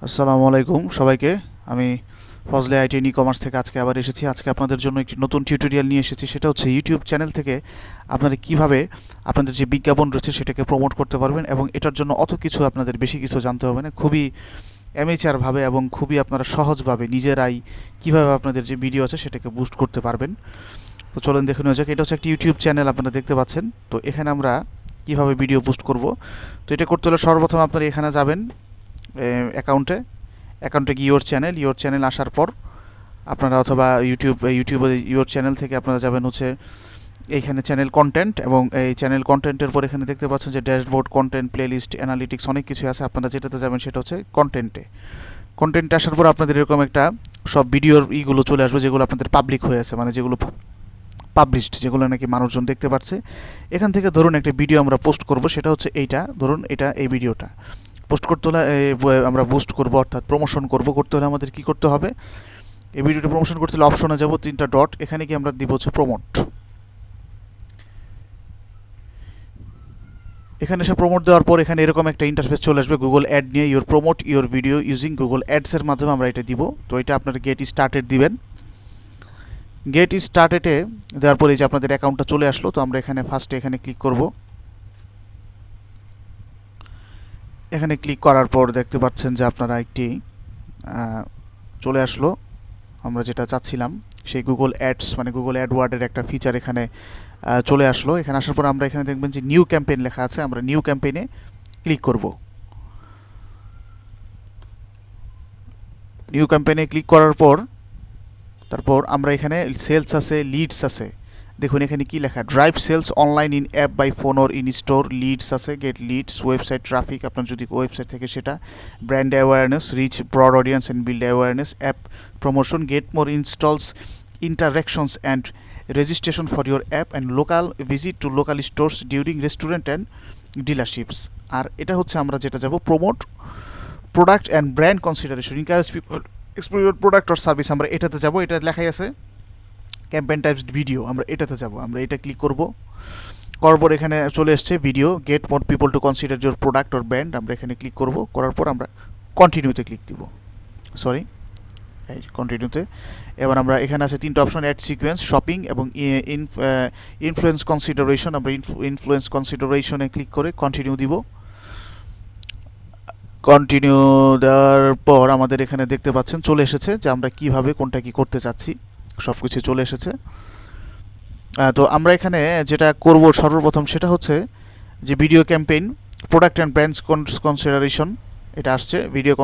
আসসালামু আলাইকুম সবাইকে। আমি ফজলে আইটি ই কমার্স থেকে আজকে আবার এসেছি। আজকে আপনাদের জন্য একটি নতুন টিউটোরিয়াল নিয়ে এসেছি। সেটা হচ্ছে ইউটিউব চ্যানেল থেকে আপনারা কিভাবে আপনাদের যে বিজ্ঞাপন রয়েছে সেটাকে প্রমোট করতে পারবেন, এবং এটার জন্য অত কিছু আপনাদের বেশি কিছু জানতে হবে না। খুবই অ্যামেচারভাবে এবং খুবই আপনারা সহজভাবে নিজেরাই কিভাবে আপনাদের যে ভিডিও আছে সেটাকে বুস্ট করতে পারবেন। তো চলুন দেখে নেওয়া যাক। এটা হচ্ছে একটি ইউটিউব চ্যানেল, আপনারা দেখতে পাচ্ছেন। তো এখানে আমরা কিভাবে ভিডিও পোস্ট করব, তো এটা করতে হলে সর্বপ্রথম আপনারা এখানে যাবেন অ্যাকাউন্টে গিয়ে ইয়োর চ্যানেল আসার পর আপনারা অথবা ইউটিউবে ইয়োর চ্যানেল থেকে আপনারা যাবেন হচ্ছে এইখানে চ্যানেল কন্টেন্ট, এবং এই চ্যানেল কন্টেন্টের পর এখানে দেখতে পাচ্ছেন যে ড্যাশবোর্ড, কন্টেন্ট, প্লেলিস্ট, অ্যানালিটিক্স অনেক কিছু আছে। আপনারা যেটাতে যাবেন সেটা হচ্ছে কন্টেন্টে আসার পর আপনাদের এরকম একটা সব ভিডিওর ইগুলো চলে আসবে যেগুলো আপনাদের পাবলিক হয়ে আছে, মানে যেগুলো পাবলিশড, যেগুলো নাকি মানুষজন দেখতে পাচ্ছে। এখান থেকে ধরুন একটা ভিডিও আমরা পোস্ট করব, সেটা হচ্ছে এইটা, ধরুন এই ভিডিওটা পোস্ট করতে হলে আমরা বুস্ট করব অর্থাৎ প্রমোশন করতে হলে আমাদের কি করতে হবে? এই ভিডিওটা প্রমোশন করতে হলে অপশনে যাব, 3টা ডট, এখানে কি আমরা দিব হচ্ছে প্রমোট। এখানে এসে প্রমোট দেওয়ার পর এখানে এরকম একটা ইন্টারফেস চলে আসবে গুগল অ্যাড নিয়ে। Promote your video using Google অ্যাডসের মাধ্যমে আমরা এটা দিব। তো এটা আপনারা গেট স্টার্টেড দিবেন। গেট স্টার্টেডে দেওয়ার পরে যে আপনাদের অ্যাকাউন্টটা চলে আসলো। তো আমরা এখানে ফার্স্টে এখানে ক্লিক করব। এখানে ক্লিক করার পর দেখতে পাচ্ছেন যে আপনারা একটি চলে আসলো আমরা যেটা চাচ্ছিলাম, সেই গুগল অ্যাডস মানে গুগল অ্যাডওয়ার্ডের একটা ফিচার এখানে চলে আসলো। এখানে আসার পর আমরা এখানে দেখবেন যে নিউ ক্যাম্পেইন লেখা আছে, আমরা নিউ ক্যাম্পেইনে ক্লিক করব। নিউ ক্যাম্পেইনে ক্লিক করার পর তারপর আমরা এখানে সেলস আছে, লিডস আছে। দেখুন এখানে কি লেখা, drive sales online in app by phone or in store. Leads আছে, গেট লিডস, ওয়েবসাইট ট্রাফিক, আপনার যদি ওয়েবসাইট থেকে সেটা, brand awareness, reach broad audience and build awareness, app promotion, get more installs, interactions and registration for your app, and local visit to local stores during restaurant and dealerships. আর এটা হচ্ছে আমরা যেটা যাব promote product and brand consideration, encourage people explore your product or service. আমরা এটাতে যাব, এটা লেখাই আছে ক্যাম্পেইন টাইপস ভিডিও, আমরা এটাতে যাব। আমরা এটা ক্লিক করব, করার পর এখানে চলে এসছে video, get more people to consider your product or brand. আমরা এখানে ক্লিক করব, করার পর আমরা কন্টিনিউতে ক্লিক দিব। সরি, এই কন্টিনিউতে। এবার আমরা এখানে আছে 3টা অপশন, অ্যাড সিকোয়েন্স, শপিং এবং ইনফ্লুয়েন্স কনসিডারেশন। আমরা ইনফ্লুয়েন্স কনসিডারেশনে ক্লিক করে কন্টিনিউ দিব। কন্টিনিউ দেওয়ার পর আমাদের এখানে দেখতে পাচ্ছেন চলে এসেছে যে আমরা কিভাবে কোনটা কি করতে চাচ্ছি, সব কিছু চলে এসেছে। তো আমরা এখানে যেটা করব সর্বপ্রথম সেটা হচ্ছে যে video campaign product and brands consideration, এটা আসছে। ভিডিও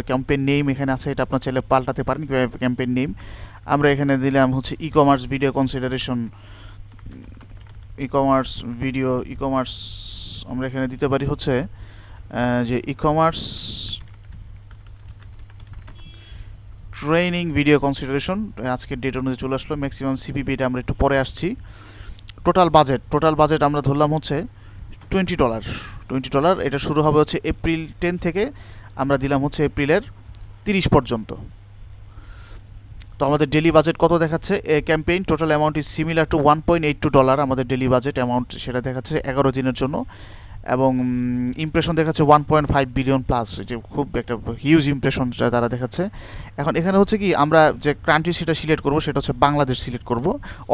ক্যাম্পেইন নেম এখানে আছে, এটা আপনার চাইলে পাল্টাতে পারেন কীভাবে ক্যাম্পেইন নেম। আমরা এখানে দিলাম হচ্ছে e commerce video consideration, e commerce আমরা এখানে দিতে পারি হচ্ছে যে e commerce training video consideration. আজকের ডেট অনুযায়ী চলে আসলো। ম্যাক্সিমাম সিপিপি এটা আমরা একটু পরে আসছি। টোটাল বাজেট আমরা ধরলাম হচ্ছে $20। এটা শুরু হবে হচ্ছে এপ্রিল 10 থেকে, আমরা দিলাম হচ্ছে এপ্রিলের 30 পর্যন্ত। তো আমাদের ডেলি বাজেট কত দেখাচ্ছে? Campaign total amount is similar to $1.82 আমাদের ডেলি বাজেট অ্যামাউন্ট, সেটা দেখাচ্ছে 11 দিনের জন্য। এবং ইমপ্রেশন দেখাচ্ছে 1.5 বিলিয়ন প্লাস, এটা খুব একটা হিউজ ইমপ্রেশন তারা দেখাচ্ছে। এখন এখানে হচ্ছে কি, আমরা যে কান্ট্রি সেটা সিলেক্ট করব, সেটা হচ্ছে বাংলাদেশ সিলেক্ট করব।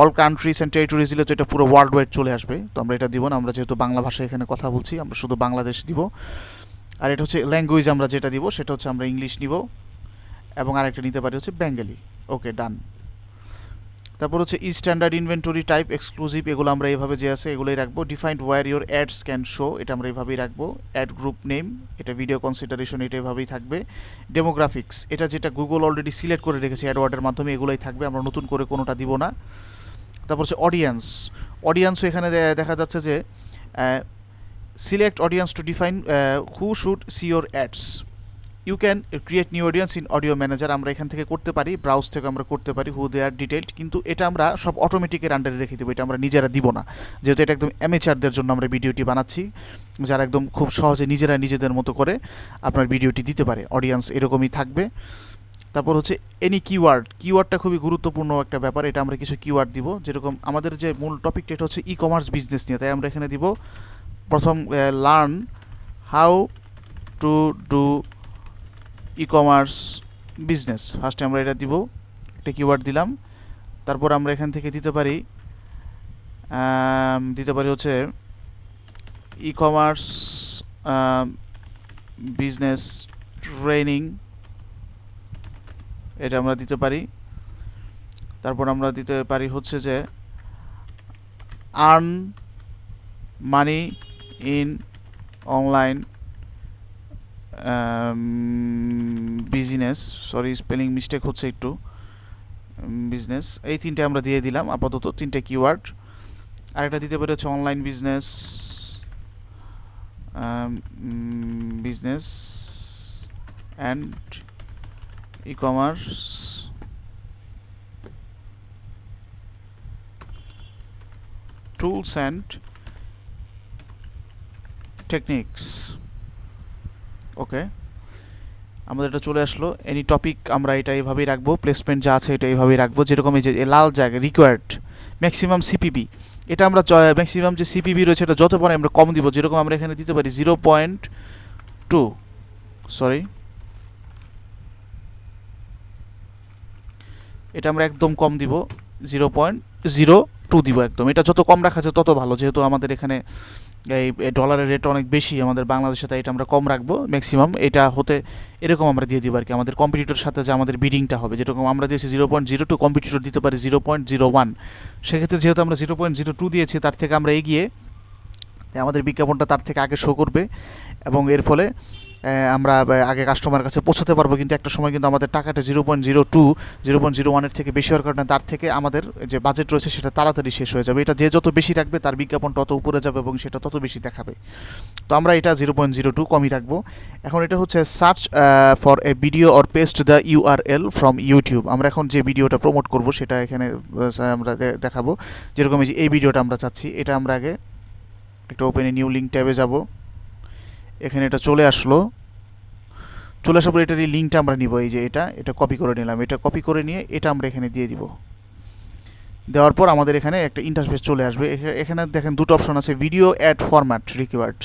অল কান্ট্রিজ অ্যান্ড টেরিটরিজ দিলে তো এটা পুরো ওয়ার্ল্ড ওয়াইড চলে আসবে, তো আমরা এটা দিব না। আমরা যেহেতু বাংলা ভাষায় এখানে কথা বলছি, আমরা শুধু বাংলাদেশ দিব। আর এটা হচ্ছে ল্যাঙ্গুয়েজ, আমরা যেটা দিব সেটা হচ্ছে আমরা ইংলিশ নিব, এবং আরেকটা নিতে পারি হচ্ছে বেঙ্গলি। ওকে, ডান। তারপর হচ্ছে স্ট্যান্ডার্ড ইনভেন্টরি টাইপ, এক্সক্লুসিভ, এগুলো আমরা এইভাবে যে আছে এগুলোই রাখবো। Defined where your ads can show, এটা আমরা এইভাবেই রাখবো। অ্যাড গ্রুপ নেম, এটা ভিডিও কনসিডারেশন, এটা এভাবেই থাকবে। ডেমোগ্রাফিক্স, এটা যেটা গুগল অলরেডি সিলেক্ট করে রেখেছে অ্যাডওয়ার্ডের মাধ্যমে, এগুলোই থাকবে, আমরা নতুন করে কোনোটা দিব না। তারপর হচ্ছে অডিয়েন্সও এখানে দেখা যাচ্ছে যে select audience to define who should see your ads. You can create new audience in audio manager, আমরা এখান থেকে করতে পারি, ব্রাউজ থেকে আমরা করতে পারি, হু দে আর ডিটেইলড, কিন্তু এটা আমরা সব অটোমেটিকের আন্ডারে রেখে দেবো, এটা আমরা নিজেরা দিব না, যেহেতু এটা একদম অ্যামেচারদের জন্য আমরা ভিডিওটি বানাচ্ছি, যারা একদম খুব সহজে নিজেরা নিজেদের মতো করে আপনার ভিডিওটি দিতে পারে। অডিয়েন্স এরকমই থাকবে। তারপর হচ্ছে এনি কিওয়ার্ডটা খুবই গুরুত্বপূর্ণ একটা ব্যাপার, এটা আমরা কিছু কিওয়ার্ড দিব। যেরকম আমাদের যে মূল টপিকটা এটা হচ্ছে ই কমার্স বিজনেস নিয়ে, তাই আমরা এখানে দিব প্রথম learn how to do e commerce business, ফার্স্টে আমরা এটা দিব, একটা কিওয়ার্ড দিলাম। তারপর আমরা এখান থেকে দিতে পারি হচ্ছে ই কমার্স বিজনেস ট্রেনিং, এটা আমরা দিতে পারি। তারপর আমরা দিতে পারি হচ্ছে যে earn money in online business, sorry spelling mistake হচ্ছে একটু, বিজনেস। এই তিনটে আমরা দিয়ে দিলাম আপাতত, তিনটে কিওয়ার্ড। আরেকটা দিতে পারি হচ্ছে online business, business and e commerce tools and techniques. Okay, আমাদের এটা চলে আসলো। এনি টপিক আমরা এটা এইভাবেই রাখবো, প্লেসমেন্ট যা আছে এটা এইভাবেই রাখবো, যেরকম এই যে লাল জায়গা রিকোয়ার্ড ম্যাক্সিমাম সিপিবি, এটা আমরা ম্যাক্সিমাম যে সিপিবি রয়েছে এটা যত পারে আমরা কম দিব, যেরকম আমরা এখানে দিতে পারি 0.2, সরি এটা আমরা একদম কম দিব, 0.02 দিব একদম। এটা যত কম রাখা যায় তত ভালো, যেহেতু আমাদের এখানে এই ডলারের রেট অনেক বেশি আমাদের বাংলাদেশে, তাই এটা আমরা কম রাখবো ম্যাক্সিমাম। এটা হতে এরকম আমরা দিয়ে দিব আর কি, আমাদের কম্পিটিটরের সাথে যে আমাদের বিডিংটা হবে, যেরকম আমরা দিয়েছি 0.02, কম্পিটিটর দিতে পারি 0.01। সেক্ষেত্রে যেহেতু আমরা 0.02 দিয়েছি, তার থেকে আমরা এগিয়ে, আমাদের বিজ্ঞাপনটা তার থেকে আগে শো করবে এবং এর ফলে আমরা আগে কাস্টমার কাছে পৌঁছাতে পারবো। কিন্তু একটা সময় কিন্তু আমাদের টাকাটা 0.02, 0.01-এর থেকে বেশি হওয়ার কারণে তার থেকে আমাদের যে বাজেট রয়েছে সেটা তাড়াতাড়ি শেষ হয়ে যাবে। এটা যে যত বেশি রাখবে তার বিজ্ঞাপন তত উপরে যাবে এবং সেটা তত বেশি দেখাবে। তো আমরা এটা 0.02 কমই রাখবো। এখন এটা হচ্ছে search for a video or paste the URL from YouTube. আমরা এখন যে ভিডিওটা প্রমোট করব সেটা এখানে আমরা দেখাবো, যেরকম এই ভিডিওটা আমরা চাচ্ছি। এটা আমরা আগে একটা ওপেন এ নিউ লিঙ্ক ট্যাবে যাব, এখানে এটা চলে আসলো। চলে আসার পর এটার এই লিঙ্কটা আমরা নিব, এই যে এটা কপি করে নিলাম। এটা কপি করে নিয়ে এটা আমরা এখানে দিয়ে দিব। দেওয়ার পর আমাদের এখানে একটা ইন্টারফেস চলে আসবে। এখানে দেখেন দুটো অপশন আছে, ভিডিও অ্যাড ফরম্যাট রিকোয়ার্ড।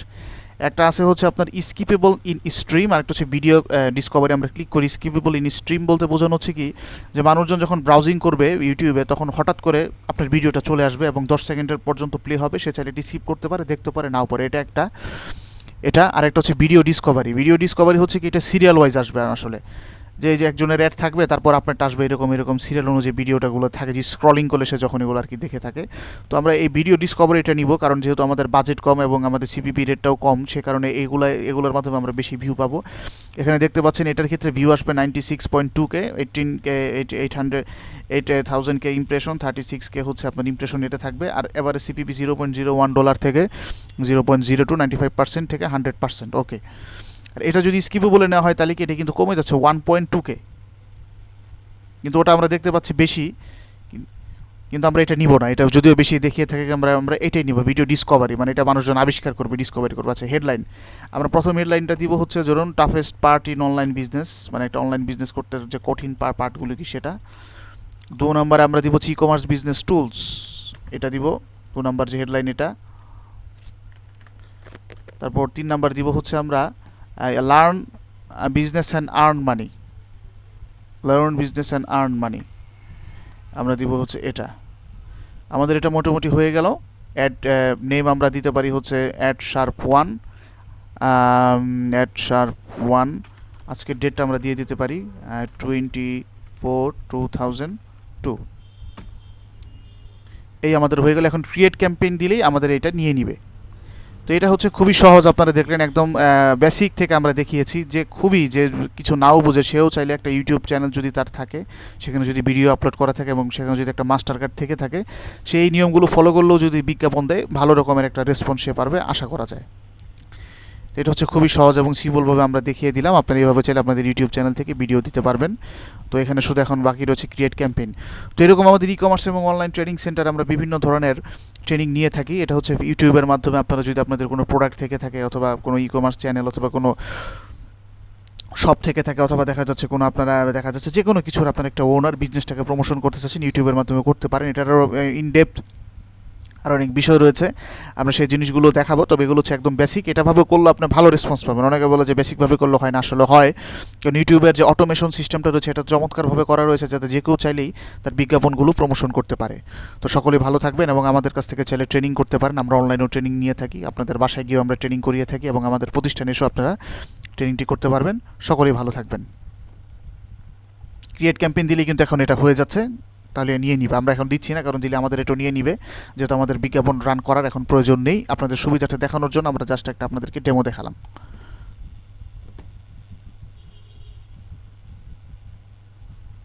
একটা আছে হচ্ছে আপনার স্কিপেবল ইন স্ট্রিম, আর একটা হচ্ছে ভিডিও ডিসকভারি। আমরা ক্লিক করি। স্কিপেবল ইন স্ট্রিম বলতে বোঝানো হচ্ছে কি, যে মানুষজন যখন ব্রাউজিং করবে ইউটিউবে তখন হঠাৎ করে আপনার ভিডিওটা চলে আসবে এবং 10 সেকেন্ডের পর্যন্ত প্লে হবে, সে চাইলে এটি স্কিপ করতে পারে, দেখতে পারে, নাও পারে। এটা একটা। এটা আরেকটা হচ্ছে ভিডিও ডিসকভারি। ভিডিও ডিসকভারি হচ্ছে কি, এটা সিরিয়াল ওয়াইজ আসবে আসলে, যে একজনের অ্যাড থাকবে, তারপর আপনারটা আসবে, এরকম সিরিয়াল অনুযায়ী ভিডিওটাগুলো থাকে, যে স্ক্রলিং করলে সে যখন এগুলো আর কি দেখে থাকে। তো আমরা এই ভিডিও ডিসকভারিটা নিব, কারণ যেহেতু আমাদের বাজেট কম এবং আমাদের সিপিপি রেটটাও কম, সে কারণে এগুলোর মাধ্যমে আমরা বেশি ভিউ পাবো। এখানে দেখতে পাচ্ছেন এটার ক্ষেত্রে ভিউ আসবে 96.2K, 8,000K ইমপ্রেশন, 36K হচ্ছে আপনার ইমপ্রেশন এটা থাকবে। আর এবারে সিপিপি $0.01 থেকে 0.02, 95% থেকে 100%। ওকে, আর এটা যদি স্কিপেবল নেওয়া হয় তাহলে কি এটা কিন্তু কমে যাচ্ছে 1.2K, কিন্তু ওটা আমরা দেখতে পাচ্ছি বেশি, কিন্তু আমরা এটা নিব না। এটা যদিও বেশি দেখিয়ে থাকে, আমরা এটাই নিব, ভিডিও ডিসকভারি, মানে এটা মানুষজন আবিষ্কার করবে, ডিসকভারি করবে। আচ্ছা, হেডলাইন আমরা প্রথম হেডলাইনটা দিব হচ্ছে ধরুন toughest part in online business, মানে একটা অনলাইন বিজনেস করতে যে কঠিন পার্টগুলো কি সেটা। 2 নম্বরে আমরা দিব ই কমার্স বিজনেস টুলস, এটা দিব 2 নম্বর যে হেডলাইন এটা। তারপর 3 নম্বর দিব হচ্ছে আমরা learn business and earn money, learn business and earn money আমরা দিব হচ্ছে এটা। আমাদের এটা মোটামুটি হয়ে গেল। অ্যাড নেম আমরা দিতে পারি হচ্ছে @sharp1, @sharp1। আজকের ডেটটা আমরা দিয়ে দিতে পারি 24/2002। এই আমাদের হয়ে গেল। এখন ক্রিয়েট ক্যাম্পেইন দিলেই আমাদের এটা নিয়ে নিবে। তো এটা হচ্ছে খুবই সহজ, আপনারা দেখলেন একদম বেসিক থেকে আমরা দেখিয়েছি, যে খুবই যে কিছু নাও বোঝে সেও চাইলে একটা ইউটিউব চ্যানেল যদি তার থাকে, সেখানে যদি ভিডিও আপলোড করা থাকে এবং সেখানে যদি একটা মাস্টার কার্ড থেকে থাকে, সেই নিয়মগুলো ফলো করলেও যদি বিজ্ঞাপন দেয় ভালো রকমের একটা রেসপন্স সে পারবে, আশা করা যায়। তো এটা হচ্ছে খুবই সহজ এবং সিম্পলভাবে আমরা দেখিয়ে দিলাম। আপনারা এইভাবে চাইলে আপনাদের ইউটিউব চ্যানেল থেকে ভিডিও দিতে পারবেন। তো এখানে শুধু এখন বাকি রয়েছে ক্রিয়েট ক্যাম্পেইন। তো এরকম আমাদের ই কমার্স এবং অনলাইন ট্রেনিং সেন্টার আমরা বিভিন্ন ধরনের ট্রেনিং নিয়ে থাকি। এটা হচ্ছে ইউটিউবের মাধ্যমে আপনারা যদি আপনাদের কোনো প্রোডাক্ট থেকে থাকে, অথবা কোনো ই কমার্স চ্যানেল, অথবা কোনো শপ থেকে থাকে, অথবা দেখা যাচ্ছে কোনো আপনারা দেখা যাচ্ছে যে কোনো কিছুর আপনার একটা ওনার বিজনেসটাকে প্রমোশন করতে চাচ্ছেন, ইউটিউবের মাধ্যমে করতে পারেন। এটারও ইনডেপথ আর অনেক বিষয় রয়েছে, আমরা সেই জিনিসগুলো দেখাবো। তবে এগুলো হচ্ছে একদম বেসিক, এটাভাবে করলে আপনি ভালো রেসপন্স পাবেন। অনেকে বলে যে বেসিকভাবে করলে হয় না, আসলে হয়। কারণ ইউটিউবের যে অটোমেশন সিস্টেমটা রয়েছে এটা চমৎকারভাবে করা রয়েছে, যাতে যে কেউ চাইলেই তার বিজ্ঞাপনগুলো প্রমোশন করতে পারে। তো সকলেই ভালো থাকবেন এবং আমাদের কাছ থেকে চাইলে ট্রেনিং করতে পারেন। আমরা অনলাইনেও ট্রেনিং নিয়ে থাকি, আপনাদের বাসায় গিয়েও আমরা ট্রেনিং করিয়ে থাকি এবং আমাদের প্রতিষ্ঠানে এসেও আপনারা ট্রেনিংটি করতে পারবেন। সকলেই ভালো থাকবেন। ক্রিয়েট ক্যাম্পেইন দিলেই কিন্তু এখন এটা হয়ে যাচ্ছে, তাহলে নিয়ে নিবে। আমরা এখন দিচ্ছি না, কারণ দিলে আমাদের এটা নিয়ে নিবে, যেহেতু আমাদের বিজ্ঞাপন রান করার এখন প্রয়োজন নেই। আপনাদের সুবিধাটা দেখানোর জন্য আমরা জাস্ট একটা আপনাদেরকে ডেমো দেখালাম।